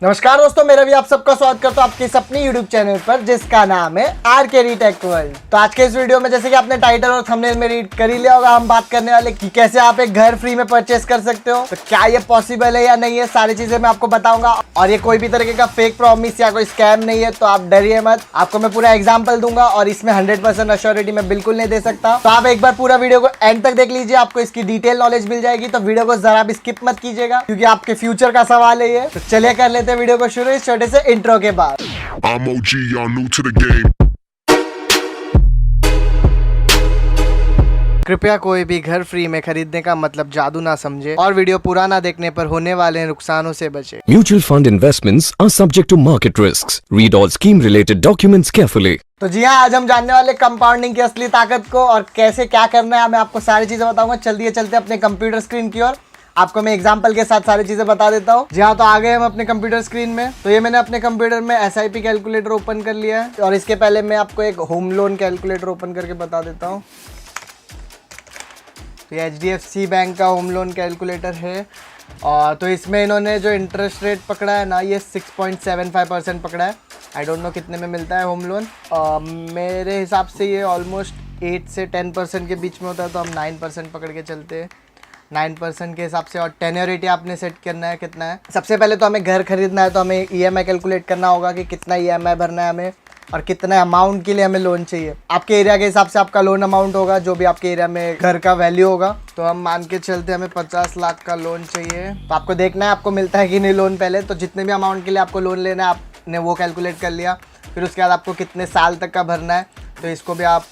नमस्कार दोस्तों, मेरा भी आप सबका स्वागत करता हूं आपके इस अपनी यूट्यूब चैनल पर जिसका नाम है आरकेडी टेक वर्ल्ड। तो आज के इस वीडियो में जैसे कि आपने टाइटल और थंबनेल में रीड कर ही लिया होगा, हम बात करने वाले कि कैसे आप एक घर फ्री में परचेस कर सकते हो। तो क्या ये पॉसिबल है या नहीं है, सारी चीजें मैं आपको बताऊंगा। और ये कोई भी तरीके का फेक प्रॉमिस या कोई स्कैम नहीं है, तो आप डरिए मत। आपको मैं पूरा एग्जाम्पल दूंगा और इसमें 100% अश्योरिटी मैं बिल्कुल नहीं दे सकता। तो आप एक बार पूरा वीडियो को एंड तक देख लीजिए, आपको इसकी डिटेल नॉलेज मिल जाएगी। तो वीडियो को जरा भी स्किप मत कीजिएगा क्योंकि आपके फ्यूचर का सवाल है ये। तो चलिए कर लेते हैं वीडियो को शुरू इस छोटे से इंट्रो के बाद। I'm OG, y'all new to the game. कृपया कोई भी घर फ्री में खरीदने का मतलब जादू ना समझे और वीडियो पूरा ना देखने पर होने वाले नुकसानों से बचे। Mutual fund investments are subject to market risks. Read all scheme related documents carefully. तो जी हाँ, आज हम जानने वाले कंपाउंडिंग की असली ताकत को और कैसे क्या करना है, मैं आपको सारी चीजें बताऊंगा। जल्दी चलते अपने कंप्यूटर स्क्रीन की ओर। आपको मैं एग्जाम्पल के साथ सारी चीजें बता देता हूँ। जी हाँ, तो आ गए हम अपने कंप्यूटर स्क्रीन में। तो ये मैंने अपने कंप्यूटर में SIP कैलकुलेटर ओपन कर लिया है और इसके पहले मैं आपको एक होम लोन कैलकुलेटर ओपन करके बता देता हूँ। तो ये HDFC बैंक का होम लोन कैलकुलेटर है और तो इसमें इन्होंने जो इंटरेस्ट रेट पकड़ा है ना, ये 6.75% पकड़ा है। आई डोंट नो कितने में मिलता है होम लोन। मेरे हिसाब से ये ऑलमोस्ट 8 से 10% के बीच में होता है, तो हम 9% पकड़ के चलते हैं। 9% के हिसाब से। और टेन्योरिटी आपने सेट करना है कितना है। सबसे पहले तो हमें घर खरीदना है, तो हमें EMI कैलकुलेट करना होगा कि कितना EMI भरना है हमें और कितना अमाउंट के लिए हमें लोन चाहिए। आपके एरिया के हिसाब से आपका लोन अमाउंट होगा, जो भी आपके एरिया में घर का वैल्यू होगा। तो हम मान के चलते हमें 50 लाख का लोन चाहिए। तो आपको देखना है आपको मिलता है कि नहीं लोन पहले। तो जितने भी अमाउंट के लिए आपको लोन लेना है आपने वो कैलकुलेट कर लिया। फिर उसके बाद आपको कितने साल तक का भरना है, तो इसको भी आप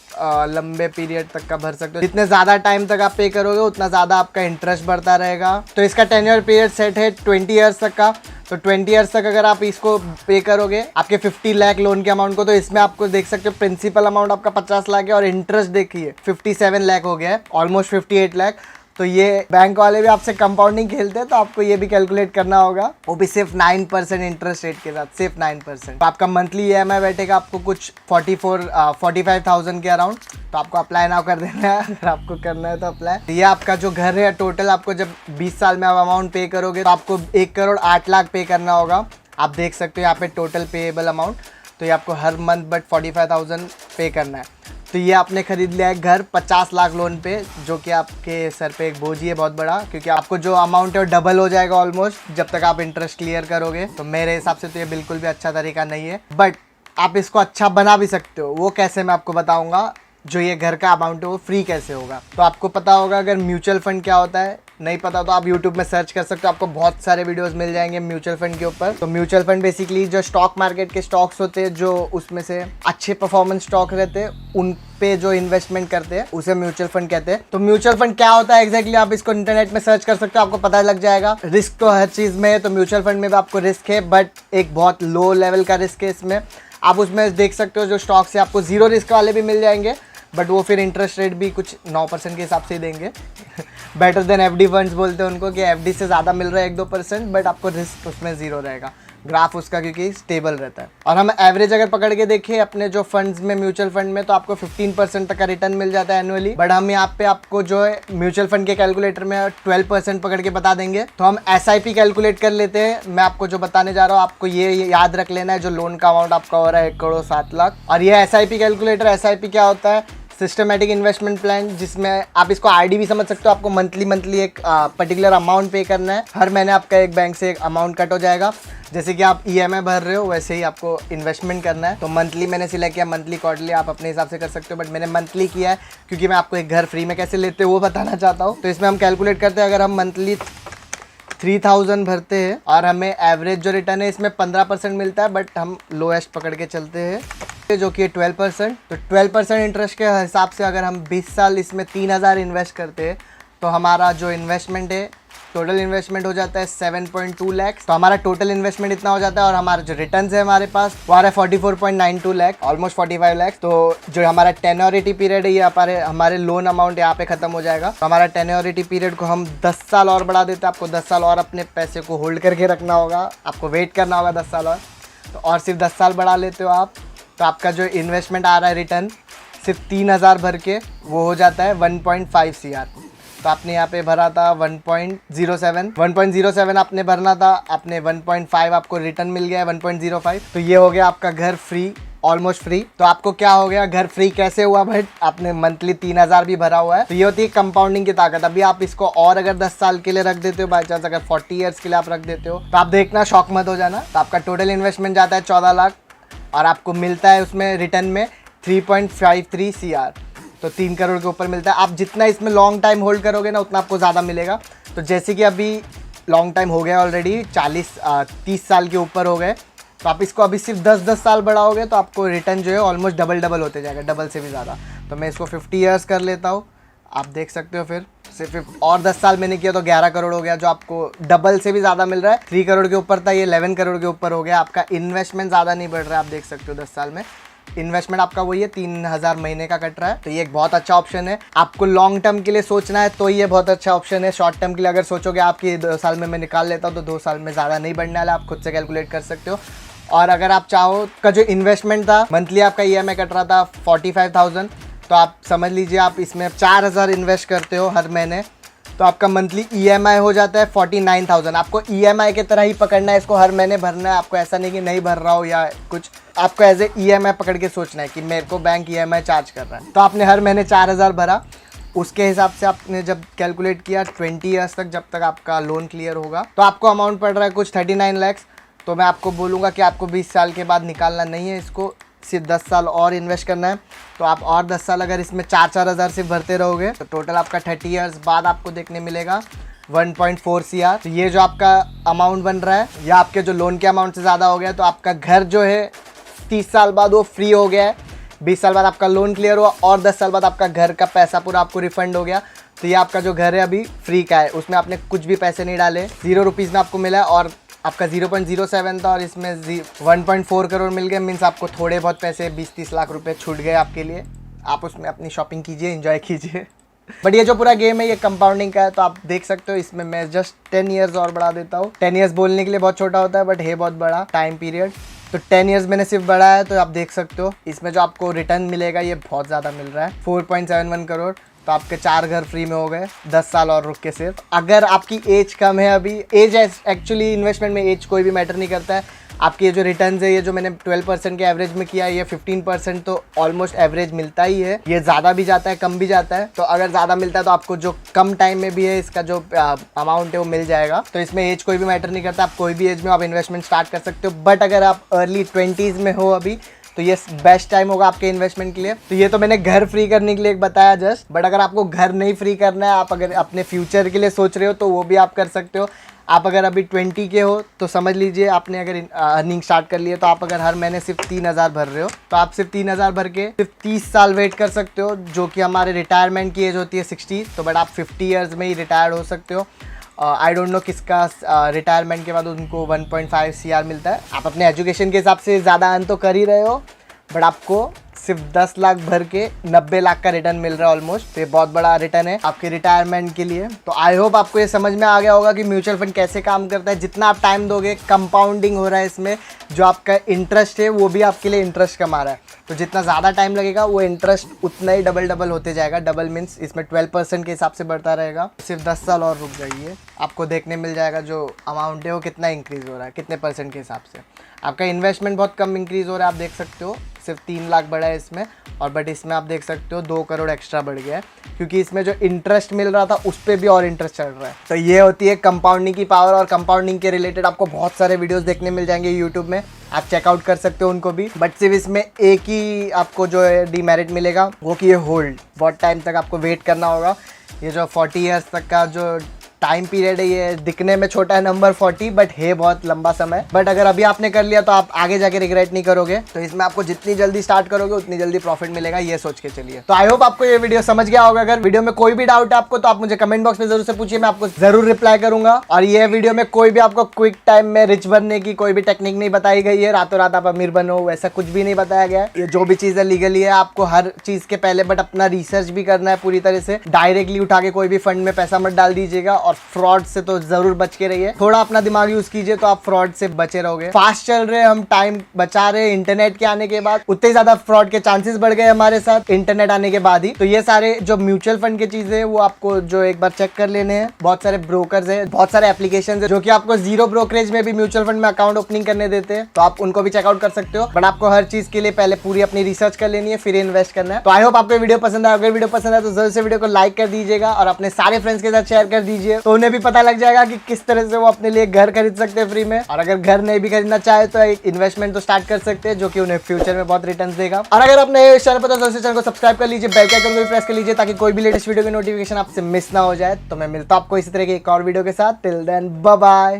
लंबे पीरियड तक का भर सकते हो। जितने ज़्यादा टाइम तक आप पे करोगे उतना ज़्यादा आपका इंटरेस्ट बढ़ता रहेगा। तो इसका टेन्योर पीरियड सेट है 20 ईयर्स तक का। तो 20 ईयर्स तक अगर आप इसको पे करोगे आपके 50 लाख लोन के अमाउंट को, तो इसमें आपको देख सकते हो प्रिंसिपल अमाउंट आपका 50 लाख है और इंटरेस्ट देखिए 57 लाख हो गया है, ऑलमोस्ट 58 लाख। तो ये बैंक वाले भी आपसे कंपाउंडिंग खेलते हैं, तो आपको ये भी कैलकुलेट करना होगा, वो भी सिर्फ 9% इंटरेस्ट रेट के साथ, सिर्फ 9%। तो आपका मंथली EMI बैठेगा आपको कुछ 45,000 के अराउंड। तो आपको अप्लाई नाउ कर देना है अगर आपको करना है तो अप्लाई। तो ये आपका जो घर है टोटल, आपको जब 20 साल में आप अमाउंट पे करोगे तो आपको 1,08,00,000 पे करना होगा। आप देख सकते हो यहाँ पे टोटल पेएबल अमाउंट। तो ये आपको हर मंथ बट 45,000 पे करना है। तो ये आपने खरीद लिया है घर 50 लाख लोन पे, जो कि आपके सर पे एक बोझ ही है बहुत बड़ा, क्योंकि आपको जो अमाउंट है वो डबल हो जाएगा ऑलमोस्ट जब तक आप इंटरेस्ट क्लियर करोगे। तो मेरे हिसाब से तो ये बिल्कुल भी अच्छा तरीका नहीं है, बट आप इसको अच्छा बना भी सकते हो। वो कैसे, मैं आपको बताऊंगा। जो ये घर का अमाउंट है वो फ्री कैसे होगा। तो आपको पता होगा अगर म्यूचुअल फंड क्या होता है, नहीं पता तो आप YouTube में सर्च कर सकते हो, आपको बहुत सारे वीडियोस मिल जाएंगे म्यूचुअल फंड के ऊपर। तो म्यूचुअल फंड बेसिकली जो स्टॉक मार्केट के स्टॉक्स होते हैं, जो उसमें से अच्छे परफॉर्मेंस स्टॉक रहते हैं, उन पे जो इन्वेस्टमेंट करते हैं उसे म्यूचुअल फंड कहते हैं। तो म्यूचुअल फंड क्या होता है एग्जैक्टली आप इसको इंटरनेट में सर्च कर सकते हो, आपको पता लग जाएगा। रिस्क तो हर चीज़ में है, तो म्यूचुअल फंड में भी आपको रिस्क है, बट एक बहुत लो लेवल का रिस्क है इसमें। आप उसमें देख सकते हो जो स्टॉक्स है आपको 0 रिस्क वाले भी मिल जाएंगे, बट वो फिर इंटरेस्ट रेट भी कुछ 9% के हिसाब से ही देंगे। बेटर देन FD फंड्स बोलते हैं उनको, कि FD से ज़्यादा मिल रहा है 1-2%, बट आपको रिस्क उसमें 0 रहेगा ग्राफ उसका, क्योंकि स्टेबल रहता है। और हम एवरेज अगर पकड़ के देखें अपने जो फंड्स में म्यूचुअल फंड में, तो आपको 15% तक का रिटर्न मिल जाता है एनुअली। बट हम यहाँ पे आपको जो है म्यूचुअल फंड के कैलकुलेटर में 12% पकड़ के बता देंगे। तो हम SIP कैलकुलेट कर लेते हैं। मैं आपको जो बताने जा रहा हूँ आपको ये याद रख लेना है, जो लोन का अमाउंट आपका हो रहा है 1,07,00,000। और ये SIP कैलकुलेटर, SIP क्या होता है, सिस्टमेटिक इन्वेस्टमेंट प्लान, जिसमें आप इसको RD भी समझ सकते हो। आपको मंथली एक पर्टिकुलर अमाउंट पे करना है, हर महीने आपका एक बैंक से एक अमाउंट कट हो जाएगा। जैसे कि आप EMI भर रहे हो वैसे ही आपको इन्वेस्टमेंट करना है। तो मंथली मैंने सिलेक्ट किया, मंथली क्वार्टरली आप अपने हिसाब से कर सकते हो, बट मैंने मंथली किया है क्योंकि मैं आपको एक घर फ्री में कैसे लेते हो वो बताना चाहता हूँ। तो इसमें हम कैलकुलेट करते हैं, अगर हम मंथली 3,000 भरते हैं और हमें एवरेज जो रिटर्न है इसमें 15% मिलता है, बट हम लोएस्ट पकड़ के चलते हैं जो कि 12%। तो 12% इंटरेस्ट के हिसाब से अगर हम 20 साल इसमें 3,000 इन्वेस्ट करते हैं, तो हमारा जो इन्वेस्टमेंट है टोटल इन्वेस्टमेंट हो जाता है 7.2 लाख। तो हमारा टोटल इन्वेस्टमेंट इतना हो जाता है, और हमारा जो रिटर्न्स है हमारे पास वो आ रहा है 44.92 लाख, ऑलमोस्ट 45 लाख। तो जो हमारा टेन्योरिटी पीरियड है ये हमारे लोन अमाउंट यहाँ पे खत्म हो जाएगा। तो हमारा टेन्योरिटी पीरियड को हम 10 साल और बढ़ा देते हैं। आपको 10 साल और अपने पैसे को होल्ड करके रखना होगा, आपको वेट करना होगा 10 साल और। तो और सिर्फ 10 साल बढ़ा लेते हो आप, तो आपका जो इन्वेस्टमेंट आ रहा है रिटर्न सिर्फ 3,000 भर के वो हो जाता है 1.5 CR। तो आपने यहाँ पे भरा था 1.07 आपने भरना था, आपने 1.5 आपको रिटर्न मिल गया है 1.05। तो ये हो गया आपका घर फ्री, ऑलमोस्ट फ्री। तो आपको क्या हो गया, घर फ्री कैसे हुआ बट आपने मंथली 3000 भी भरा हुआ है। तो ये होती है कंपाउंडिंग की ताकत। अभी आप इसको और अगर 10 साल के लिए रख देते हो, बाई चांस अगर 40 ईयर्स के लिए आप रख देते हो, तो आप देखना शॉक मत हो जाना। तो आपका टोटल इन्वेस्टमेंट जाता है 14 लाख और आपको मिलता है उसमें रिटर्न में 3.53 CR। तो 3 करोड़ के ऊपर मिलता है। आप जितना इसमें लॉन्ग टाइम होल्ड करोगे ना, उतना आपको ज़्यादा मिलेगा। तो जैसे कि अभी लॉन्ग टाइम हो गया ऑलरेडी, 30 साल के ऊपर हो गए, तो आप इसको अभी सिर्फ 10 साल बढ़ाओगे तो आपको रिटर्न जो है ऑलमोस्ट डबल होते जाएगा, डबल से भी ज़्यादा। तो मैं इसको 50 ईयर्स कर लेता हूँ, आप देख सकते हो। फिर सिर्फ और 10 साल मैंने किया तो 11 करोड़ हो गया, जो आपको डबल से भी ज़्यादा मिल रहा है। 3 करोड़ के ऊपर था, ये 11 करोड़ के ऊपर हो गया। आपका इन्वेस्टमेंट ज़्यादा नहीं बढ़ रहा है, आप देख सकते हो। 10 साल में इन्वेस्टमेंट आपका वही है, 3000 महीने का कट रहा है। तो ये एक बहुत अच्छा ऑप्शन है। आपको लॉन्ग टर्म के लिए सोचना है तो ये बहुत अच्छा ऑप्शन है। शॉर्ट टर्म के लिए अगर सोचोगे आपकी 2 साल में मैं निकाल लेता हूँ, तो 2 साल में ज़्यादा नहीं बढ़ने वाला, आप खुद से कैलकुलेट कर सकते हो। और अगर आप चाहो का जो इन्वेस्टमेंट था, मंथली आपका EMI कट रहा था 45,000, तो आप समझ लीजिए आप इसमें 4000 इन्वेस्ट करते हो हर महीने, तो आपका मंथली EMI हो जाता है 49,000। आपको EMI की तरह ही पकड़ना है, इसको हर महीने भरना है। आपको ऐसा नहीं कि नहीं भर रहा हो या कुछ, आपको एज ए EMI पकड़ के सोचना है कि मेरे को बैंक EMI चार्ज कर रहा है। तो आपने हर महीने 4000 भरा, उसके हिसाब से आपने जब कैलकुलेट किया 20 ईयर्स तक, जब तक आपका लोन क्लियर होगा, तो आपको अमाउंट पड़ रहा है कुछ 39 लाख। तो मैं आपको बोलूँगा कि आपको 20 साल के बाद निकालना नहीं है, इसको सिर्फ 10 साल और इन्वेस्ट करना है। तो आप और 10 साल अगर इसमें 4-4 हज़ार से भरते रहोगे, तो टोटल आपका 30 ईयर्स बाद आपको देखने मिलेगा 1.4 CR। तो ये जो आपका अमाउंट बन रहा है, या आपके जो लोन के अमाउंट से ज़्यादा हो गया, तो आपका घर जो है 30 साल बाद वो फ्री हो गया है। 20 साल बाद आपका लोन क्लियर हुआ और 10 साल बाद आपका घर का पैसा पूरा आपको रिफंड हो गया। तो ये आपका जो घर है अभी फ्री का है, उसमें आपने कुछ भी पैसे नहीं डाले, 0 रुपीज़ में आपको मिला है। और आपका 0.07 था और इसमें 1.4 करोड़ मिल गए। मीन्स आपको थोड़े बहुत पैसे 20-30 लाख रुपए छूट गए आपके लिए। आप उसमें अपनी शॉपिंग कीजिए, एंजॉय कीजिए। बट ये जो पूरा गेम है ये कंपाउंडिंग का है, तो आप देख सकते हो। इसमें मैं जस्ट 10 ईयर्स और बढ़ा देता हूँ। 10 ईयर्स बोलने के लिए बहुत छोटा होता है, बट है बहुत बड़ा टाइम पीरियड। तो 10 ईयर्स मैंने सिर्फ बढ़ाया है, तो आप देख सकते हो इसमें जो आपको रिटर्न मिलेगा ये बहुत ज़्यादा मिल रहा है, 4.71 करोड़। तो आपके 4 घर फ्री में हो गए 10 साल और रुक के सिर्फ। अगर आपकी एज कम है, अभी एज एक्चुअली इन्वेस्टमेंट में एज कोई भी मैटर नहीं करता है। आपके ये जो रिटर्न्स है, ये जो मैंने 12% के एवरेज में किया है, ये 15% तो ऑलमोस्ट एवरेज मिलता ही है। ये ज़्यादा भी जाता है, कम भी जाता है। तो अगर ज़्यादा मिलता है तो आपको जो कम टाइम में भी है इसका जो अमाउंट है वो मिल जाएगा। तो इसमें एज कोई भी मैटर नहीं करता, आप कोई भी एज में आप इन्वेस्टमेंट स्टार्ट कर सकते हो। बट अगर आप अर्ली 20s में हो अभी, तो ये बेस्ट टाइम होगा आपके इन्वेस्टमेंट के लिए। तो ये तो मैंने घर फ्री करने के लिए बताया जस्ट। बट अगर आपको घर नहीं फ्री करना है, आप अगर अपने फ्यूचर के लिए सोच रहे हो, तो वो भी आप कर सकते हो। आप अगर अभी 20 के हो तो समझ लीजिए आपने अगर अर्निंग स्टार्ट कर लिए, तो आप अगर हर महीने सिर्फ 3000 भर रहे हो, तो आप सिर्फ 3000 भर के सिर्फ 30 साल वेट कर सकते हो, जो कि हमारे रिटायरमेंट की एज होती है 60। तो बट आप 50 ईयर्स में ही रिटायर्ड हो सकते हो। आई डोंट नो किसका रिटायरमेंट के बाद उनको 1.5 CR मिलता है। आप अपने एजुकेशन के हिसाब से ज़्यादा अर्न तो कर ही रहे हो, बट आपको सिर्फ 10 लाख भर के 90 लाख का रिटर्न मिल रहा है ऑलमोस्ट। तो ये बहुत बड़ा रिटर्न है आपके रिटायरमेंट के लिए। तो आई होप आपको ये समझ में आ गया होगा कि म्यूचुअल फंड कैसे काम करता है। जितना आप टाइम दोगे, कंपाउंडिंग हो रहा है इसमें। जो आपका इंटरेस्ट है वो भी आपके लिए इंटरेस्ट कमा रहा है। तो जितना ज़्यादा टाइम लगेगा वो इंटरेस्ट उतना ही डबल होते जाएगा। डबल मीन्स इसमें 12% के हिसाब से बढ़ता रहेगा। सिर्फ 10 साल और रुक जाइए, आपको देखने मिल जाएगा जो अमाउंट है वो कितना इंक्रीज़ हो रहा है, कितने % के हिसाब से। आपका इन्वेस्टमेंट बहुत कम इंक्रीज़ हो रहा है, आप देख सकते हो। सिर्फ 3 लाख बढ़ा है इसमें, और बट इसमें आप देख सकते हो 2 करोड़ एक्स्ट्रा बढ़ गया है, क्योंकि इसमें जो इंटरेस्ट मिल रहा था उस पर भी और इंटरेस्ट चढ़ रहा है। तो ये होती है कंपाउंडिंग की पावर। और कंपाउंडिंग के रिलेटेड आपको बहुत सारे वीडियोस देखने मिल जाएंगे यूट्यूब में, आप चेकआउट कर सकते हो उनको भी। बट सिर्फ इसमें एक ही आपको जो है डीमेरिट मिलेगा, वो कि ये होल्ड बहुत टाइम तक आपको वेट करना होगा। ये जो 40 ईयर्स तक का जो टाइम पीरियड है, ये दिखने में छोटा है नंबर 40, बट है बहुत लंबा समय। बट अगर अभी आपने कर लिया तो आप आगे जाके रिग्रेट नहीं करोगे। तो इसमें आपको जितनी जल्दी स्टार्ट करोगे उतनी जल्दी प्रॉफिट मिलेगा, ये सोच के चलिए। तो आई होप आपको ये वीडियो समझ गया होगा। अगर वीडियो में कोई भी डाउट है आपको, तो आप मुझे कमेंट बॉक्स में जरूर से पूछिए, मैं आपको जरूर रिप्लाई करूंगा। और ये वीडियो में कोई भी आपको क्विक टाइम में रिच बनने की कोई भी टेक्निक नहीं बताई गई है, रातों रात आप अमीर बनो, वैसा कुछ भी नहीं बताया गया है। ये जो भी चीज़ है लीगली है, आपको हर चीज़ के पहले बट अपना रिसर्च भी करना है पूरी तरह से। डायरेक्टली उठा के कोई भी फंड में पैसा मत डाल दीजिएगा, और फ्रॉड से तो जरूर बच के रहिए। थोड़ा अपना दिमाग यूज कीजिए तो आप फ्रॉड से बचे रहोगे। फास्ट चल रहे, हम टाइम बचा रहे। इंटरनेट के आने के बाद उतने ज्यादा फ्रॉड के चांसेस बढ़ गए हमारे साथ इंटरनेट आने के बाद ही। तो ये सारे जो म्यूचुअल फंड की चीजें वो आपको जो एक बार चेक कर लेने हैं। बहुत सारे ब्रोकर्स है, बहुत सारे एप्लीकेशन है जो कि आपको 0 ब्रोकरेज में भी म्यूचुअल फंड में अकाउंट ओपनिंग करने देते हैं, तो आप उनको भी चेकआउट कर सकते हो। बट आपको हर चीज के लिए पहले पूरी अपनी रिसर्च कर लेनी है, फिर इन्वेस्ट करना है। तो आई होप आपको वीडियो पसंद आया। अगर वीडियो पसंद आया तो जरूर से वीडियो को लाइक कर दीजिएगा और अपने सारे फ्रेंड्स के साथ शेयर कर दीजिए, तो उन्हें भी पता लग जाएगा कि किस तरह से वो अपने लिए घर खरीद सकते हैं फ्री में। और अगर घर नहीं भी खरीदना चाहे तो एक इन्वेस्टमेंट तो स्टार्ट कर सकते हैं जो कि उन्हें फ्यूचर में बहुत रिटर्न्स देगा। और अगर आपने इस चैनल पर तो चैनल को सब्सक्राइब कर लीजिए, बेल के आइकन को भी प्रेस कर लीजिए ताकि कोई भी लेटेस्ट वीडियो की नोटिफिकेशन आपसे मिस ना हो जाए। तो मैं मिलता हूं आपको इसी तरह की एक और वीडियो के साथ। Till then bye bye.